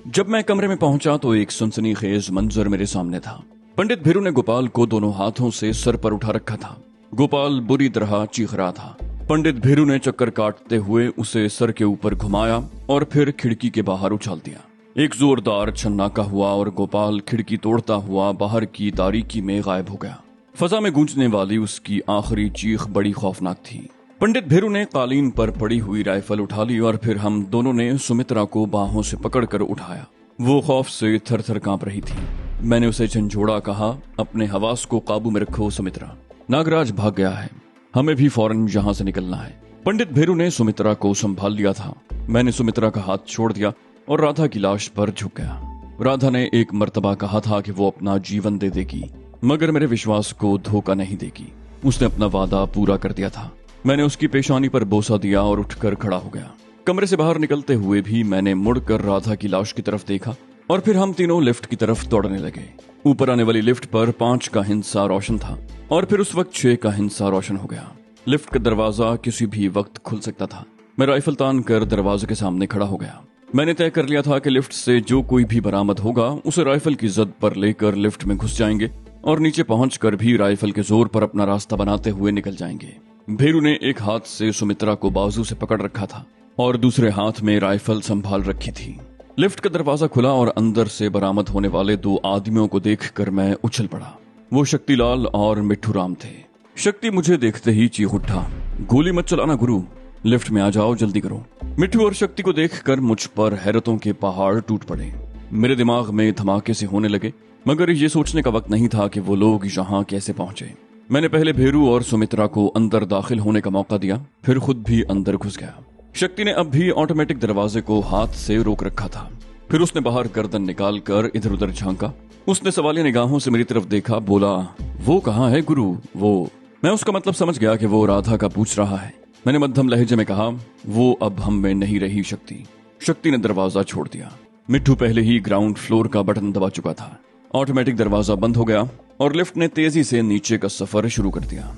जब मैं कमरे में पहुंचा तो एक सनसनीखेज मंजर मेरे सामने था। पंडित भीरू ने गोपाल को दोनों हाथों से सर पर उठा रखा था। गोपाल बुरी तरह चीख रहा था। पंडित भीरू ने चक्कर काटते हुए उसे सर के ऊपर घुमाया और फिर खिड़की के बाहर उछाल दिया। एक जोरदार छन्नाका हुआ और गोपाल खिड़की तोड़ता हुआ बाहर की तारीकी में गायब हो गया। फजा में गूंजने वाली उसकी आखिरी चीख बड़ी खौफनाक थी। पंडित भीरू ने कालीन पर पड़ी हुई राइफल उठा ली और फिर हम दोनों ने सुमित्रा को बाहों से पकड़कर उठाया। वो खौफ से थर थर कांप रही थी। मैंने उसे झंझोड़ा, कहा, अपने हवास को काबू में रखो सुमित्रा, नागराज भाग गया है, हमें भी फौरन यहाँ से निकलना है। पंडित भीरू ने सुमित्रा को संभाल लिया था। मैंने सुमित्रा का हाथ छोड़ दिया और राधा की लाश पर झुक गया। राधा ने एक मर्तबा कहा था कि वो अपना जीवन दे देगी, मगर मेरे विश्वास को धोखा नहीं देगी। उसने अपना वादा पूरा कर दिया था। मैंने उसकी पेशानी पर बोसा दिया और उठकर खड़ा हो गया। कमरे से बाहर निकलते हुए भी मैंने मुड़कर राधा की लाश की तरफ देखा और फिर हम तीनों लिफ्ट की तरफ दौड़ने लगे। ऊपर आने वाली लिफ्ट पर 5 का हिस्सा रोशन था और फिर उस वक्त 6 का हिस्सा रोशन हो गया। लिफ्ट का दरवाजा किसी भी वक्त खुल सकता था। मैं राइफल तान कर दरवाजे के सामने खड़ा हो गया। मैंने तय कर लिया था कि लिफ्ट से जो कोई भी बरामद होगा उसे राइफल की जद पर लेकर लिफ्ट में घुस जाएंगे और नीचे पहुंचकर भी राइफल के जोर पर अपना रास्ता बनाते हुए निकल जाएंगे। भीरू ने एक हाथ से सुमित्रा को बाजू से पकड़ रखा था और दूसरे हाथ में राइफल संभाल रखी थी। लिफ्ट का दरवाजा खुला और अंदर से बरामद होने वाले 2 आदमियों को देखकर मैं उछल पड़ा। वो शक्तिलाल और मिट्ठू राम थे। शक्ति मुझे देखते ही चीख उठा, गोली मत चलाना गुरु, लिफ्ट में आ जाओ, जल्दी करो। मिट्ठू और शक्ति को देखकर मुझ पर हैरतों के पहाड़ टूट पड़े। मेरे दिमाग में धमाके से होने लगे, मगर ये सोचने का वक्त नहीं था कि वो लोग यहाँ कैसे पहुंचे। मैंने पहले भीरू और सुमित्रा को अंदर दाखिल होने का मौका दिया, फिर खुद भी अंदर घुस गया। शक्ति ने अब भी ऑटोमेटिक दरवाजे को हाथ से रोक रखा था। फिर उसने बाहर गर्दन निकालकर इधर उधर झांका। उसने सवालिया निगाहों से मेरी तरफ देखा, बोला, वो कहाँ है गुरु, वो? मैं उसका मतलब समझ गया कि वो राधा का पूछ रहा है। मैंने मध्यम लहजे में कहा, वो अब हम में नहीं रही शक्ति। शक्ति ने दरवाजा छोड़ दिया। मिट्ठू पहले ही ग्राउंड फ्लोर का बटन दबा चुका था। ऑटोमेटिक दरवाजा बंद हो गया और लिफ्ट ने तेजी से नीचे का सफर शुरू कर दिया।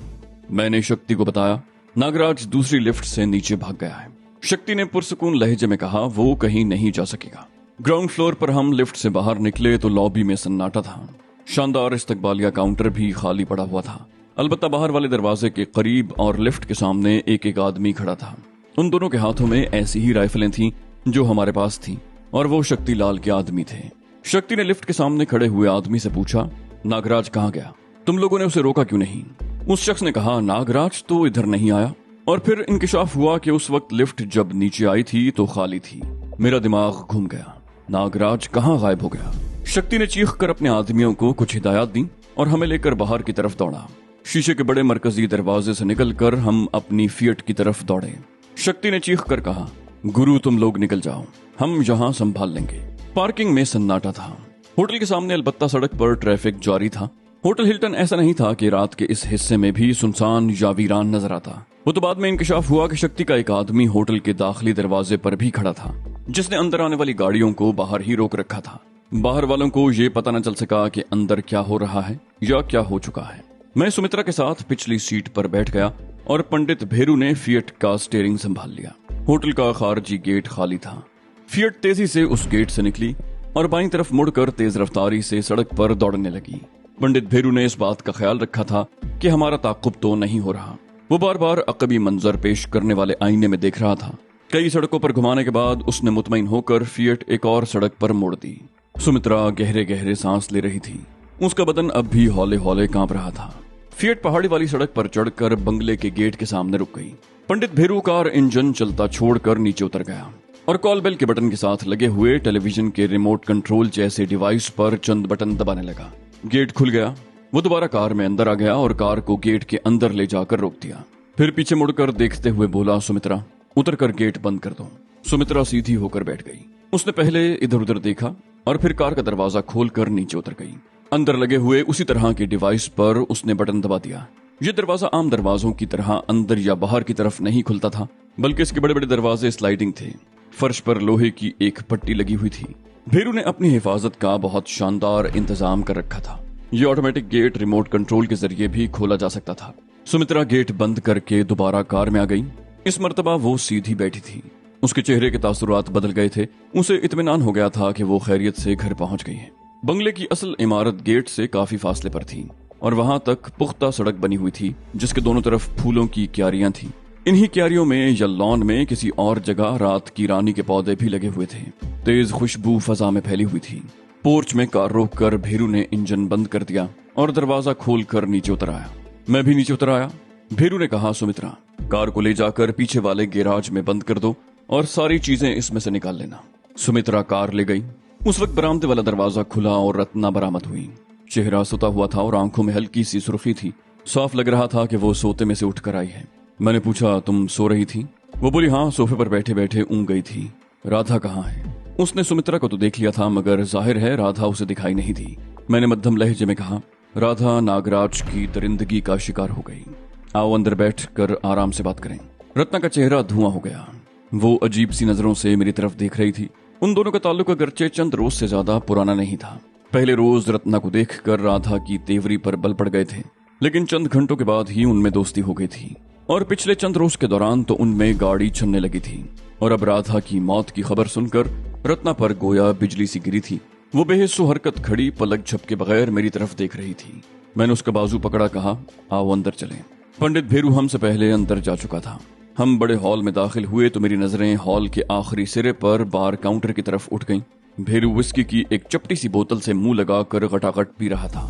मैंने शक्ति को बताया, नागराज दूसरी लिफ्ट से नीचे भाग गया है। शक्ति ने पुरसुकून लहजे में कहा, वो कहीं नहीं जा सकेगा। ग्राउंड फ्लोर पर हम लिफ्ट से बाहर निकले तो लॉबी में सन्नाटा था। शानदार इस्तकबालिया काउंटर भी खाली पड़ा हुआ था। अलबत्ता बाहर वाले दरवाजे के करीब और लिफ्ट के सामने एक एक आदमी खड़ा था। उन दोनों के हाथों में ऐसी ही राइफलें थीं जो हमारे पास थीं और वो शक्तिलाल के आदमी थे। शक्ति ने लिफ्ट के सामने खड़े हुए आदमी से पूछा, नागराज कहाँ गया? तुम लोगों ने उसे रोका क्यों नहीं? उस शख्स ने कहा, नागराज तो इधर नहीं आया। और फिर इंकिशाफ हुआ कि उस वक्त लिफ्ट जब नीचे आई थी तो खाली थी। मेरा दिमाग घूम गया। नागराज कहाँ गायब हो गया? शक्ति ने चीख कर अपने आदमियों को कुछ हिदायत दी और हमें लेकर बाहर की तरफ दौड़ा। शीशे के बड़े मरकजी दरवाजे से निकलकर हम अपनी फिएट की तरफ दौड़े। शक्ति ने चीख कर कहा, गुरु तुम लोग निकल जाओ, हम यहाँ संभाल लेंगे। पार्किंग में सन्नाटा था। होटल के सामने अलबत्ता सड़क पर ट्रैफिक जारी था। होटल हिल्टन ऐसा नहीं था कि रात के इस हिस्से में भी सुनसान या वीरान नजर आता। वो तो बाद में इंकिशाफ हुआ कि शक्ति का एक आदमी होटल के दाखिली दरवाजे पर भी खड़ा था, जिसने अंदर आने वाली गाड़ियों को बाहर ही रोक रखा था। बाहर वालों को ये पता न चल सका कि अंदर क्या हो रहा है या क्या हो चुका है। मैं सुमित्रा के साथ पिछली सीट पर बैठ गया और पंडित भीरू ने फिएट का स्टीयरिंग संभाल लिया। होटल का खारजी गेट खाली था। फिएट तेजी से उस गेट से निकली और बाईं तरफ मुड़कर तेज रफ्तारी से सड़क पर दौड़ने लगी। पंडित भीरू ने इस बात का ख्याल रखा था कि हमारा ताक़ुब तो नहीं हो रहा। वो बार बार अकबी मंजर पेश करने वाले आईने में देख रहा था। कई सड़कों पर घुमाने के बाद उसने मुतमईन होकर फिएट एक और सड़क पर मोड़ दी। सुमित्रा गहरे गहरे सांस ले रही थी। उसका बदन अब भी हौले हौले कांप रहा था। फिएट पहाड़ी वाली सड़क पर चढ़कर बंगले के गेट के सामने रुक गई। पंडित भीरू कार इंजन चलता छोड़कर नीचे उतर गया और कॉल बेल के बटन के साथ लगे हुए टेलीविजन के रिमोट कंट्रोल जैसे डिवाइस पर चंद बटन दबाने लगा। गेट खुल गया। वो दोबारा कार में अंदर आ गया और कार को गेट के अंदर ले जाकर रोक दिया। फिर पीछे मुड़कर देखते हुए बोला, सुमित्रा उतर कर गेट बंद कर दो। सुमित्रा सीधी होकर बैठ गई। उसने पहले इधर उधर देखा और फिर कार का दरवाजा खोलकर नीचे उतर गई। अंदर लगे हुए उसी तरह के डिवाइस पर उसने बटन दबा दिया। ये दरवाजा आम दरवाजों की तरह अंदर या बाहर की तरफ नहीं खुलता था, बल्कि इसके बड़े बड़े दरवाजे स्लाइडिंग थे। फर्श पर लोहे की एक पट्टी लगी हुई थी। भीरू ने अपनी हिफाजत का बहुत शानदार इंतजाम कर रखा था। ये ऑटोमेटिक गेट रिमोट कंट्रोल के जरिए भी खोला जा सकता था। सुमित्रा गेट बंद करके दोबारा कार में आ गई। इस मर्तबा वो सीधी बैठी थी। उसके चेहरे के तासुरात बदल गए थे। उसे इत्मीनान हो गया था कि वो खैरियत से घर पहुंच गई है। बंगले की असल इमारत गेट से काफी फासले पर थी और वहां तक पुख्ता सड़क बनी हुई थी जिसके दोनों तरफ फूलों की क्यारियां थीं। इन्हीं क्यारियों में या लॉन में किसी और जगह रात की रानी के पौधे भी लगे हुए थे। तेज खुशबू फजा में फैली हुई थी। पोर्च में कार रोक कर भेरू ने इंजन बंद कर दिया और दरवाजा खोल कर नीचे उतर आया। मैं भी नीचे उतर आया। भेरू ने कहा, सुमित्रा, कार को ले जाकर पीछे वाले गैराज में बंद कर दो और सारी चीजें इसमें से निकाल लेना। सुमित्रा कार ले गई। उस वक्त बरामदे वाला दरवाजा खुला और रत्ना बरामद हुई। चेहरा सुता हुआ था और आंखों में हल्की सी सुर्खी थी। साफ लग रहा था कि वो सोते में से उठकर आई है। मैंने पूछा, तुम सो रही थी? वो बोली, हाँ, सोफे पर बैठे बैठे ऊँग गई थी। राधा कहाँ है? उसने सुमित्रा को तो देख लिया था मगर जाहिर है राधा उसे दिखाई नहीं दी। मैंने मध्यम लहजे में कहा, राधा नागराज की दरिंदगी का शिकार हो गई। आओ अंदर बैठ कर आराम से बात करें। रत्ना का चेहरा धुआं हो गया। वो अजीब सी नजरों से मेरी तरफ देख रही थी। उन दोनों का ताल्लुक अगरचे चंद रोज से ज्यादा पुराना नहीं था। पहले रोज रत्ना को देखकर राधा की तेवरी पर बल पड़ गए थे, लेकिन चंद घंटों के बाद ही उनमें दोस्ती हो गई थी और पिछले चंद रोज के दौरान तो उनमें गाड़ी छनने लगी थी। और अब राधा की मौत की खबर सुनकर रत्ना पर गोया बिजली सी गिरी थी। वो बेहिस्सो हरकत खड़ी पलक झपके बगैर मेरी तरफ देख रही थी। मैंने उसका बाजू पकड़ा, कहा, आओ अंदर चलें। पंडित भेरू हमसे पहले अंदर जा चुका था। हम बड़े हॉल में दाखिल हुए तो मेरी नजरें हॉल के आखिरी सिरे पर बार काउंटर की तरफ उठ गईं। भेरू विस्की की एक चपटी सी बोतल से मुंह लगाकर गटागट पी रहा था।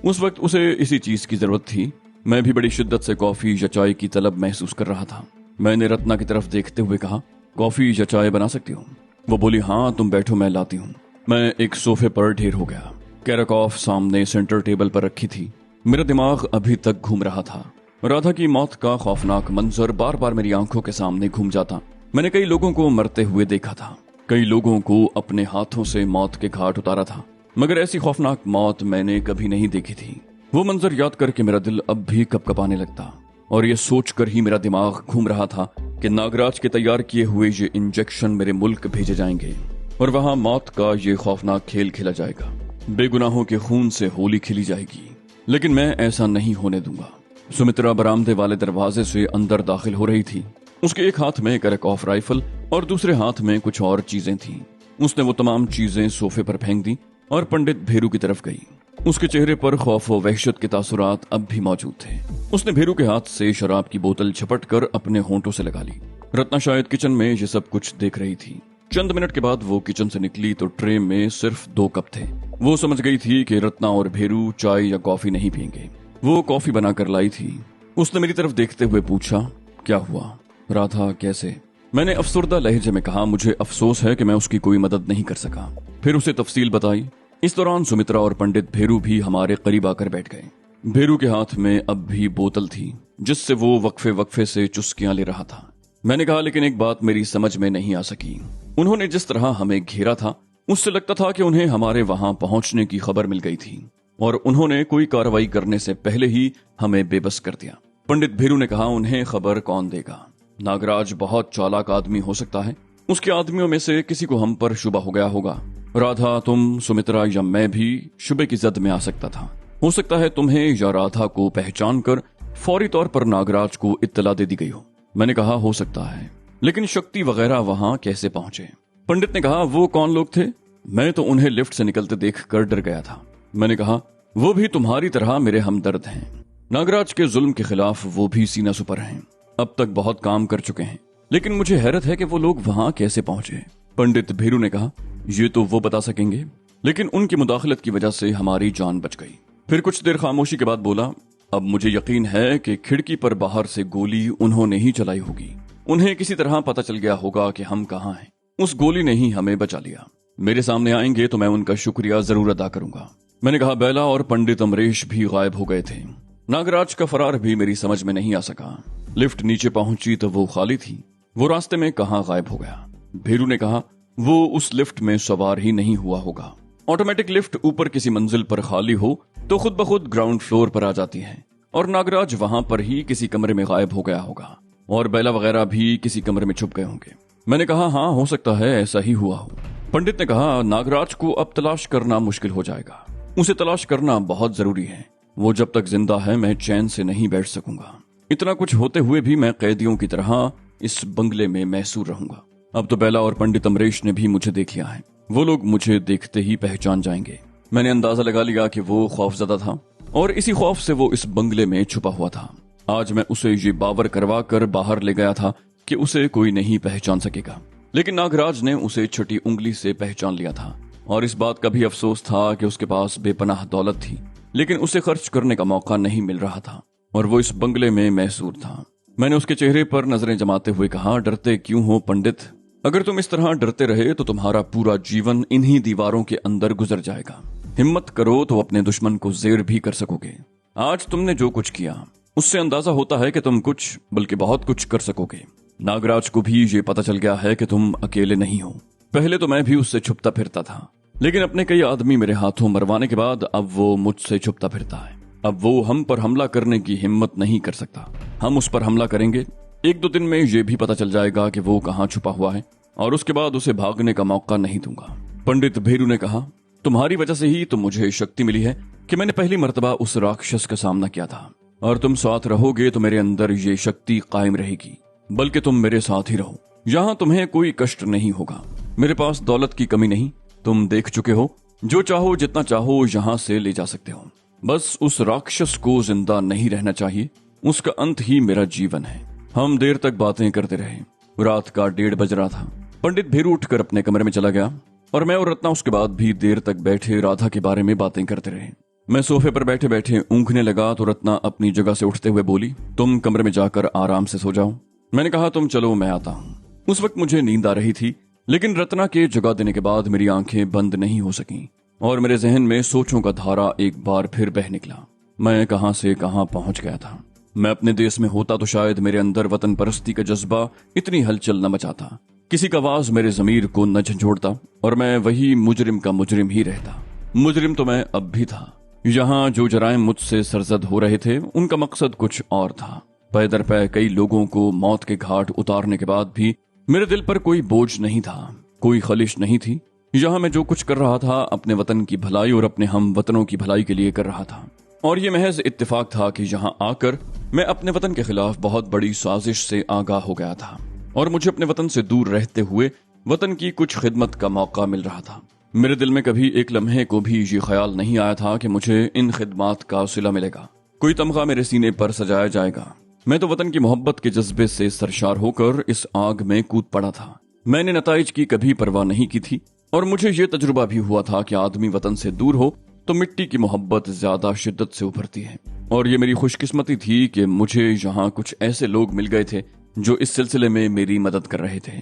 उस वक्त उसे इसी चीज की जरूरत थी। मैं भी बड़ी शिद्दत से कॉफी या चाय की तलब महसूस कर रहा था। मैंने रत्ना की तरफ देखते हुए कहा, कॉफी या चाय बना सकती हूँ? वो बोली, हाँ, तुम बैठो, मैं लाती हूँ। मैं एक सोफे पर ढेर हो गया। कैराकॉफ सामने सेंटर टेबल पर रखी थी। मेरा दिमाग अभी तक घूम रहा था। राधा की मौत का खौफनाक मंजर बार बार मेरी आंखों के सामने घूम जाता। मैंने कई लोगों को मरते हुए देखा था, कई लोगों को अपने हाथों से मौत के घाट उतारा था, मगर ऐसी खौफनाक मौत मैंने कभी नहीं देखी थी। वो मंजर याद करके मेरा दिल अब भी कपकपाने लगता और ये सोचकर ही मेरा दिमाग घूम रहा था कि नागराज के तैयार किए हुए ये इंजेक्शन मेरे मुल्क भेजे जाएंगे और वहां मौत का ये खौफनाक खेल खेला जाएगा। बेगुनाहों के खून से होली खिली जाएगी, लेकिन मैं ऐसा नहीं होने दूंगा। सुमित्रा बरामदे वाले दरवाजे से अंदर दाखिल हो रही थी। उसके एक हाथ में कैराकॉफ राइफल और दूसरे हाथ में कुछ और चीजें थीं। उसने वो तमाम चीजें सोफे पर फेंक दी और पंडित भेरू की तरफ गई। उसके चेहरे पर खौफ और वहशत के तासुरात अब भी मौजूद थे। उसने भेरू के हाथ से शराब की बोतल झपट कर अपने होंठों से लगा ली। रत्ना शायद किचन में ये सब कुछ देख रही थी। चंद मिनट के बाद वो किचन से निकली तो ट्रे में सिर्फ 2 कप थे। वो समझ गई थी कि रत्ना और भेरू चाय या कॉफी नहीं पियेंगे। वो कॉफी बनाकर लाई थी। उसने मेरी तरफ देखते हुए पूछा, क्या हुआ राधा, कैसे? मैंने अफसुर्दा लहजे में कहा, मुझे अफसोस है कि मैं उसकी कोई मदद नहीं कर सका। फिर उसे तफसील बताई। इस दौरान सुमित्रा और पंडित भेरू भी हमारे करीब आकर बैठ गए। भेरू के हाथ में अब भी बोतल थी जिससे वो वक्फे वक्फे से चुस्कियां ले रहा था। मैंने कहा, लेकिन एक बात मेरी समझ में नहीं आ सकी। उन्होंने जिस तरह हमें घेरा था उससे लगता था कि उन्हें हमारे वहां पहुंचने की खबर मिल गई थी और उन्होंने कोई कार्रवाई करने से पहले ही हमें बेबस कर दिया। पंडित भेरू ने कहा, उन्हें खबर कौन देगा? नागराज बहुत चालाक आदमी हो सकता है। उसके आदमियों में से किसी को हम पर शुबा हो गया होगा। राधा, तुम, सुमित्रा या मैं भी शुबे की जद में आ सकता था। हो सकता है तुम्हें या राधा को पहचान कर फौरी तौर पर नागराज को इत्तला दे दी गई हो। मैंने कहा, हो सकता है, लेकिन शक्ति वगैरह वहां कैसे पहुंचे? पंडित ने कहा, वो कौन लोग थे? मैं तो उन्हें लिफ्ट से निकलते देखकर डर गया था। मैंने कहा, वो भी तुम्हारी तरह मेरे हमदर्द हैं। नागराज के जुल्म के खिलाफ वो भी सीना सुपर हैं। अब तक बहुत काम कर चुके हैं, लेकिन मुझे हैरत है कि वो लोग वहां कैसे पहुंचे। पंडित भेरू ने कहा, ये तो वो बता सकेंगे, लेकिन उनकी मुदाखलत की वजह से हमारी जान बच गई। फिर कुछ देर खामोशी के बाद बोला, अब मुझे यकीन है कि खिड़की पर बाहर से गोली उन्होंने ही चलाई होगी। उन्हें किसी तरह पता चल गया होगा कि हम कहाँ हैं। उस गोली ने ही हमें बचा लिया। मेरे सामने आएंगे तो मैं उनका शुक्रिया जरूर अदा करूंगा। मैंने कहा, बेला और पंडित अमरीश भी गायब हो गए थे। नागराज का फरार भी मेरी समझ में नहीं आ सका। लिफ्ट नीचे पहुंची तो वो खाली थी। वो रास्ते में कहाँ गायब हो गया? भेरू ने कहा, वो उस लिफ्ट में सवार ही नहीं हुआ होगा। ऑटोमेटिक लिफ्ट ऊपर किसी मंजिल पर खाली हो तो खुद ब खुद ग्राउंड फ्लोर पर आ जाती है और नागराज वहां पर ही किसी कमरे में गायब हो गया होगा और बेला वगैरह भी किसी कमरे में छुप गए होंगे। मैंने कहा, हाँ, हो सकता है ऐसा ही हुआ हो। पंडित ने कहा, नागराज को अब तलाश करना मुश्किल हो जाएगा। उसे तलाश करना बहुत जरूरी है। वो जब तक जिंदा है मैं चैन से नहीं बैठ सकूंगा। इतना कुछ होते हुए भी मैं कैदियों की तरह इस बंगले में महसूर रहूंगा। अब तो बेला और पंडित अमरीश ने भी मुझे देख लिया है। वो लोग मुझे देखते ही पहचान जाएंगे। मैंने अंदाजा लगा लिया कि वो खौफजदा था और इसी खौफ से वो इस बंगले में छुपा हुआ था। आज मैं उसे ये बावर करवा कर बाहर ले गया था कि उसे कोई नहीं पहचान सकेगा, लेकिन नागराज ने उसे छठी उंगली से पहचान लिया था और इस बात का भी अफसोस था कि उसके पास बेपनाह दौलत थी, लेकिन उसे खर्च करने का मौका नहीं मिल रहा था और वो इस बंगले में मैसूर था। मैंने उसके चेहरे पर नजरें जमाते हुए कहा, डरते क्यों हो पंडित? अगर तुम इस तरह डरते रहे तो तुम्हारा पूरा जीवन इन्हीं दीवारों के अंदर गुजर जाएगा। हिम्मत करो तो अपने दुश्मन को जेर भी कर सकोगे। आज तुमने जो कुछ किया उससे अंदाजा होता है कि तुम कुछ बल्कि बहुत कुछ कर सकोगे। नागराज को भी ये पता चल गया है कि तुम अकेले नहीं हो। पहले तो मैं भी उससे छुपता फिरता था, लेकिन अपने कई आदमी मेरे हाथों मरवाने के बाद अब वो मुझसे छुपता फिरता है। अब वो हम पर हमला करने की हिम्मत नहीं कर सकता। हम उस पर हमला करेंगे। 1-2 दिन में ये भी पता चल जाएगा कि वो कहाँ छुपा हुआ है और उसके बाद उसे भागने का मौका नहीं दूंगा। पंडित भेरू ने कहा, तुम्हारी वजह से ही तो मुझे शक्ति मिली है कि मैंने पहली मर्तबा उस राक्षस का सामना किया था, और तुम साथ रहोगे तो मेरे अंदर ये शक्ति कायम रहेगी। बल्कि तुम मेरे साथ ही रहो, यहाँ तुम्हें कोई कष्ट नहीं होगा। मेरे पास दौलत की कमी नहीं, तुम देख चुके हो। जो चाहो जितना चाहो यहाँ से ले जा सकते हो। बस उस राक्षस को जिंदा नहीं रहना चाहिए, उसका अंत ही मेरा जीवन है। हम देर तक बातें करते रहे। रात का 1:30 बज रहा था। पंडित भेरू उठकर अपने कमरे में चला गया और मैं और रत्ना उसके बाद भी देर तक बैठे राधा के बारे में बातें करते रहे। मैं सोफे पर बैठे बैठे ऊँघने लगा तो रत्ना अपनी जगह से उठते हुए बोली, तुम कमरे में जाकर आराम से सो जाओ। मैंने कहा, तुम चलो मैं आता हूँ। उस वक्त मुझे नींद आ रही थी, लेकिन रत्ना के जगा देने के बाद मेरी आंखें बंद नहीं हो सकीं और मेरे जहन में सोचों का धारा एक बार फिर बह निकला। मैं कहां से कहां पहुंच गया था। मैं अपने देश में होता तो शायद मेरे अंदर वतन परस्ती का जज्बा इतनी हलचल न मचाता, किसी का आवाज मेरे जमीर को न झंझोड़ता और मैं वही मुजरिम का मुजरिम ही रहता। मुजरिम तो मैं अब भी था। यहाँ जो जराइम मुझसे सरजद हो रहे थे उनका मकसद कुछ और था। पै दर पै कई लोगों को मौत के घाट उतारने के बाद भी मेरे दिल पर कोई बोझ नहीं था, कोई खलिश नहीं थी। यहाँ मैं जो कुछ कर रहा था अपने वतन की भलाई और अपने हम वतनों की भलाई के लिए कर रहा था, और ये महज इत्तेफाक था कि यहाँ आकर मैं अपने वतन के खिलाफ बहुत बड़ी साजिश से आगाह हो गया था और मुझे अपने वतन से दूर रहते हुए वतन की कुछ खिदमत का मौका मिल रहा था। मेरे दिल में कभी एक लम्हे को भी ये ख्याल नहीं आया था कि मुझे इन खिदमात का सिला मिलेगा, कोई तमगा मेरे सीने पर सजाया जाएगा। मैं तो वतन की मोहब्बत के जज्बे से सरशार होकर इस आग में कूद पड़ा था। मैंने नताइज की कभी परवाह नहीं की थी और मुझे ये तजुर्बा भी हुआ था कि आदमी वतन से दूर हो तो मिट्टी की मोहब्बत ज्यादा शिद्दत से उभरती है। और ये मेरी खुशकिस्मती थी कि मुझे यहाँ कुछ ऐसे लोग मिल गए थे जो इस सिलसिले में मेरी मदद कर रहे थे।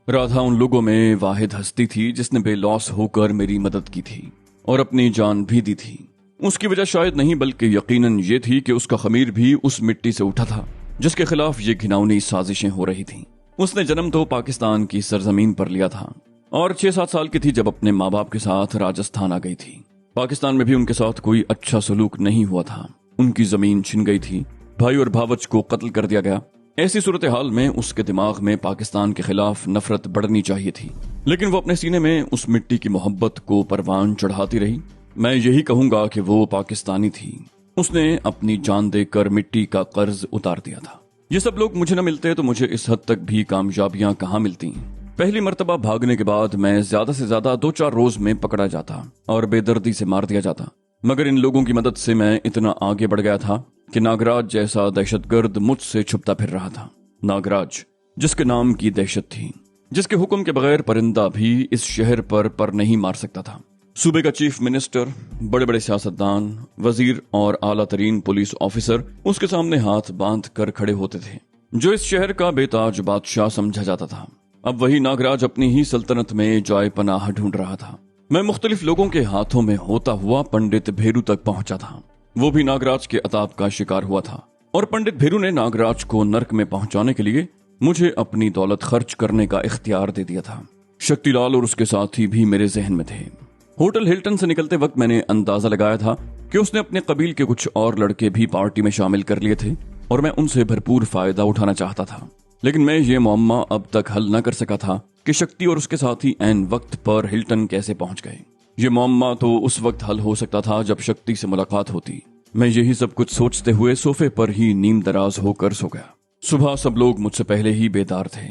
राधा उन लोगों में वाहिद हस्ती थी जिसने बेलौस होकर मेरी मदद की थी और अपनी जान भी दी थी। उसकी वजह शायद नहीं बल्कि यकीनन ये थी कि उसका खमीर भी उस मिट्टी से उठा था जिसके खिलाफ ये घिनौनी साजिशें हो रही थीं। उसने जन्म तो पाकिस्तान की सरजमीन पर लिया था और 6-7 साल की थी जब अपने माँ बाप के साथ राजस्थान आ गई थी। पाकिस्तान में भी उनके साथ कोई अच्छा सलूक नहीं हुआ था। उनकी जमीन छिन गई थी, भाई और भावच को कत्ल कर दिया गया। ऐसी सूरत हाल में उसके दिमाग में पाकिस्तान के खिलाफ नफरत बढ़नी चाहिए थी, लेकिन वो अपने सीने में उस मिट्टी की मोहब्बत को परवान चढ़ाती रही। मैं यही कहूंगा कि वो पाकिस्तानी थी। उसने अपनी जान देकर मिट्टी का कर्ज उतार दिया था। ये सब लोग मुझे न मिलते तो मुझे इस हद तक भी कामयाबियां कहाँ मिलती। पहली मर्तबा भागने के बाद मैं ज्यादा से ज्यादा 2-4 रोज में पकड़ा जाता और बेदर्दी से मार दिया जाता, मगर इन लोगों की मदद से मैं इतना आगे बढ़ गया था कि नागराज जैसा दहशतगर्द मुझसे छुपता फिर रहा था। नागराज जिसके नाम की दहशत थी, जिसके हुक्म के बगैर परिंदा भी इस शहर पर नहीं मार सकता था। सूबे का चीफ मिनिस्टर, बड़े बड़े सियासतदान, वजीर और आला तरीन पुलिस ऑफिसर उसके सामने हाथ बांध कर खड़े होते थे, जो इस शहर का बेताज बादशाह समझा जाता था। अब वही नागराज अपनी ही सल्तनत में जाय पनाह ढूंढ रहा था। मैं मुख्तलिफ लोगों के हाथों में होता हुआ पंडित भेरू तक पहुंचा था। वो भी नागराज के अताब का शिकार हुआ था और पंडित भेरू ने नागराज को नर्क में पहुंचाने के लिए मुझे अपनी दौलत खर्च करने का इख्तियार दे दिया था। शक्तिलाल और उसके साथी भी मेरे जहन में थे। होटल हिल्टन से निकलते वक्त मैंने अंदाजा लगाया था कि उसने अपने कबील के कुछ और लड़के भी पार्टी में शामिल कर लिए थे और मैं उनसे भरपूर फायदा उठाना चाहता था। लेकिन मैं ये मुअम्मा अब तक हल न कर सका था कि शक्ति और उसके साथी ऐन वक्त पर हिल्टन कैसे पहुंच गए। ये मुअम्मा तो उस वक्त हल हो सकता था जब शक्ति से मुलाकात होती। मैं यही सब कुछ सोचते हुए सोफे पर ही नींद दराज होकर सो गया। सुबह सब लोग मुझसे पहले ही बेदार थे।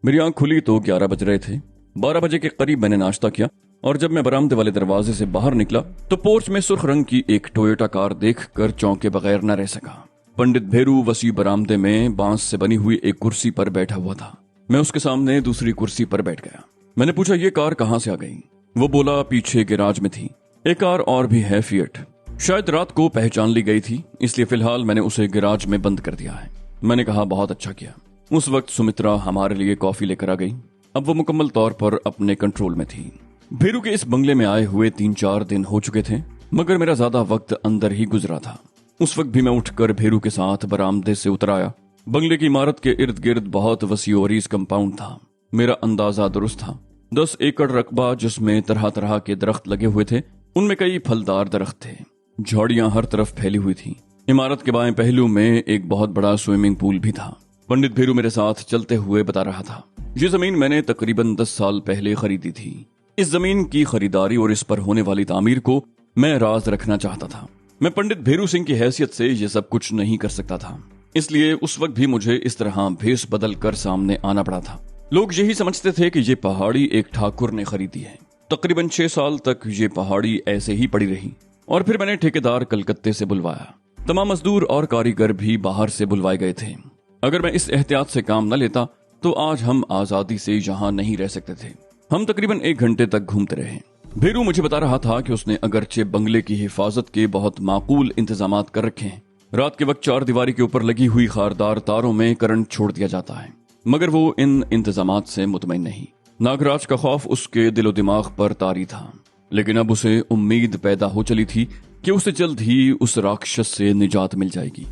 मेरी आंख खुली तो 11 बज रहे थे। 12 बजे के करीब मैंने नाश्ता किया और जब मैं बरामदे वाले दरवाजे से बाहर निकला तो पोर्च में सुर्ख रंग की एक टोयोटा कार देखकर चौंके बगैर न रह सका। पंडित भेरू वसी बरामदे में बांस से बनी हुई एक कुर्सी पर बैठा हुआ था। मैं उसके सामने दूसरी कुर्सी पर बैठ गया। मैंने पूछा, ये कार कहाँ से आ गई? वो बोला, पीछे गैराज में थी। एक कार और भी है, फिएट। शायद रात को पहचान ली गई थी, इसलिए फिलहाल मैंने उसे गैराज में बंद कर दिया है। मैंने कहा, बहुत अच्छा किया। उस वक्त सुमित्रा हमारे लिए कॉफी लेकर आ गई। अब वो मुकम्मल तौर पर अपने कंट्रोल में थी। भेरू के इस बंगले में आए हुए 3-4 दिन हो चुके थे, मगर मेरा ज्यादा वक्त अंदर ही गुजरा था। उस वक्त भी मैं उठकर भेरू के साथ बरामदे से उतर आया। बंगले की इमारत के इर्द गिर्द बहुत वसीओरीज कंपाउंड था। मेरा अंदाजा दुरुस्त था। 10 एकड़ रकबा जिसमें तरह तरह के दरख्त लगे हुए थे, उनमें कई फलदार दरख्त थे। झाड़ियां हर तरफ फैली हुई थी। इमारत के बाएं पहलू में एक बहुत बड़ा स्विमिंग पूल भी था। पंडित भेरू मेरे साथ चलते हुए बता रहा था, ये जमीन मैंने तकरीबन 10 साल पहले खरीदी थी। इस जमीन की खरीदारी और इस पर होने वाली तामीर को मैं राज रखना चाहता था। मैं पंडित भेरू सिंह की हैसियत से ये सब कुछ नहीं कर सकता था, इसलिए उस वक्त भी मुझे इस तरह भेस बदल कर सामने आना पड़ा था। लोग यही समझते थे कि ये पहाड़ी एक ठाकुर ने खरीदी है। तकरीबन 6 साल तक ये पहाड़ी ऐसे ही पड़ी रही और फिर मैंने ठेकेदार कलकत्ते से बुलवाया। तमाम मजदूर और कारीगर भी बाहर से बुलवाए गए थे। अगर मैं इस एहतियात से काम न लेता तो आज हम आजादी से यहाँ नहीं रह सकते थे। हम तकरीबन 1 घंटे तक घूमते रहे। भेरू मुझे बता रहा था कि उसने अगरचे बंगले की हिफाजत के बहुत माकूल इंतजामात कर रखे हैं। रात के वक्त 4 दीवारी के ऊपर लगी हुई खारदार तारों में करंट छोड़ दिया जाता है, मगर वो इन इंतजामात से मुतमईन नहीं। नागराज का खौफ उसके दिलो दिमाग पर तारी था, लेकिन अब उसे उम्मीद पैदा हो चली थी कि उसे जल्द ही उस राक्षस से निजात मिल जाएगी।